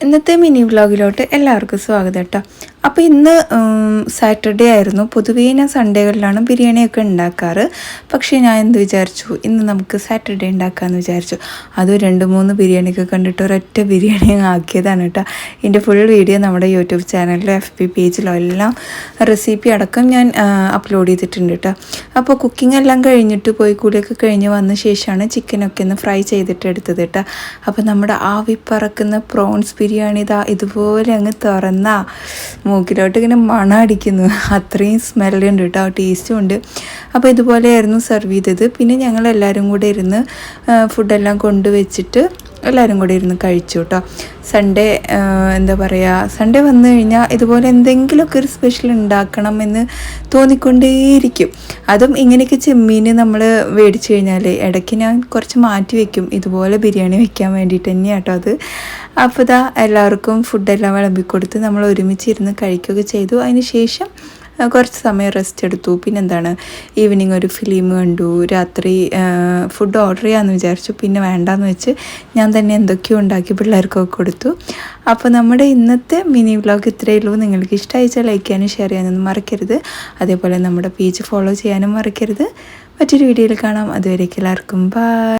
ഇന്നത്തെ മിനി വ്ളോഗിലോട്ട് എല്ലാവർക്കും സ്വാഗതം കേട്ടോ. അപ്പോൾ ഇന്ന് സാറ്റർഡേ ആയിരുന്നു. പൊതുവേ ഞാൻ സൺഡേകളിലാണ് ബിരിയാണിയൊക്കെ ഉണ്ടാക്കാറ്. പക്ഷേ ഞാൻ എന്ത് വിചാരിച്ചു, ഇന്ന് നമുക്ക് സാറ്റർഡേ ഉണ്ടാക്കാമെന്ന് വിചാരിച്ചു. അത് 2-3 ബിരിയാണിയൊക്കെ കണ്ടിട്ട് ഒരൊറ്റ ബിരിയാണി ആക്കിയതാണ് കേട്ടോ. ഇതിൻ്റെ ഫുൾ വീഡിയോ നമ്മുടെ യൂട്യൂബ് ചാനലിലോ FB പേജിലോ എല്ലാം റെസിപ്പി അടക്കം ഞാൻ അപ്ലോഡ് ചെയ്തിട്ടുണ്ട് കേട്ടോ. അപ്പോൾ കുക്കിംഗ് എല്ലാം കഴിഞ്ഞിട്ട് പോയി കൂടിയൊക്കെ കഴിഞ്ഞ് വന്ന ശേഷമാണ് ചിക്കനൊക്കെ ഒന്ന് ഫ്രൈ ചെയ്തിട്ട് എടുത്തത് കേട്ടോ. അപ്പോൾ നമ്മുടെ ആവി പറക്കുന്ന പ്രോൺസ് ബിരിയാണി ഇതുപോലെ അങ്ങ് തുറന്നാ മൂക്കിലോട്ട് ഇങ്ങനെ മണം അടിക്കുന്നു. അത്രയും സ്മെല്ലുണ്ട് കേട്ടോ, ടേസ്റ്റും ഉണ്ട്. അപ്പോൾ ഇതുപോലെയായിരുന്നു സെർവ് ചെയ്തത്. പിന്നെ ഞങ്ങളെല്ലാവരും കൂടെ ഇരുന്ന് ഫുഡെല്ലാം കൊണ്ടുവച്ചിട്ട് എല്ലാവരും കൂടെ ഇരുന്ന് കഴിച്ചു കേട്ടോ. സൺഡേ എന്താ പറയുക, സൺഡേ വന്നു കഴിഞ്ഞാൽ ഇതുപോലെ എന്തെങ്കിലുമൊക്കെ ഒരു സ്പെഷ്യൽ ഉണ്ടാക്കണം എന്ന് തോന്നിക്കൊണ്ടേയിരിക്കും. അതും ഇങ്ങനെയൊക്കെ ചെമ്മീൻ നമ്മൾ മേടിച്ച് കഴിഞ്ഞാൽ ഇടയ്ക്ക് ഞാൻ കുറച്ച് മാറ്റി വയ്ക്കും ഇതുപോലെ ബിരിയാണി വയ്ക്കാൻ വേണ്ടിയിട്ട് തന്നെയാണ് കേട്ടോ അത്. അപ്പോൾ ഇതാ എല്ലാവർക്കും ഫുഡെല്ലാം വിളമ്പിക്കൊടുത്ത് നമ്മൾ ഒരുമിച്ചിരുന്ന് കഴിക്കുകയൊക്കെ ചെയ്തു. അതിന് ശേഷം കുറച്ച് സമയം റെസ്റ്റ് എടുത്തു. പിന്നെന്താണ്, ഈവനിങ് ഒരു ഫിലിം കണ്ടു. രാത്രി ഫുഡ് ഓർഡർ ചെയ്യാമെന്ന് വിചാരിച്ചു. പിന്നെ വേണ്ടാന്ന് വെച്ച് ഞാൻ തന്നെ എന്തൊക്കെയോ ഉണ്ടാക്കി പിള്ളേർക്കൊക്കെ കൊടുത്തു. അപ്പോൾ നമ്മുടെ ഇന്നത്തെ മിനി വ്ളോഗ് ഇത്രയേ ഉള്ളൂ. നിങ്ങൾക്ക് ഇഷ്ടമായിച്ചാൽ ലൈക്ക് ചെയ്യാനും ഷെയർ ചെയ്യാനൊന്നും മറക്കരുത്. അതേപോലെ നമ്മുടെ പേജ് ഫോളോ ചെയ്യാനും മറക്കരുത്. മറ്റൊരു വീഡിയോയിൽ കാണാം. അതുവരേക്കും എല്ലാവർക്കും ബൈ.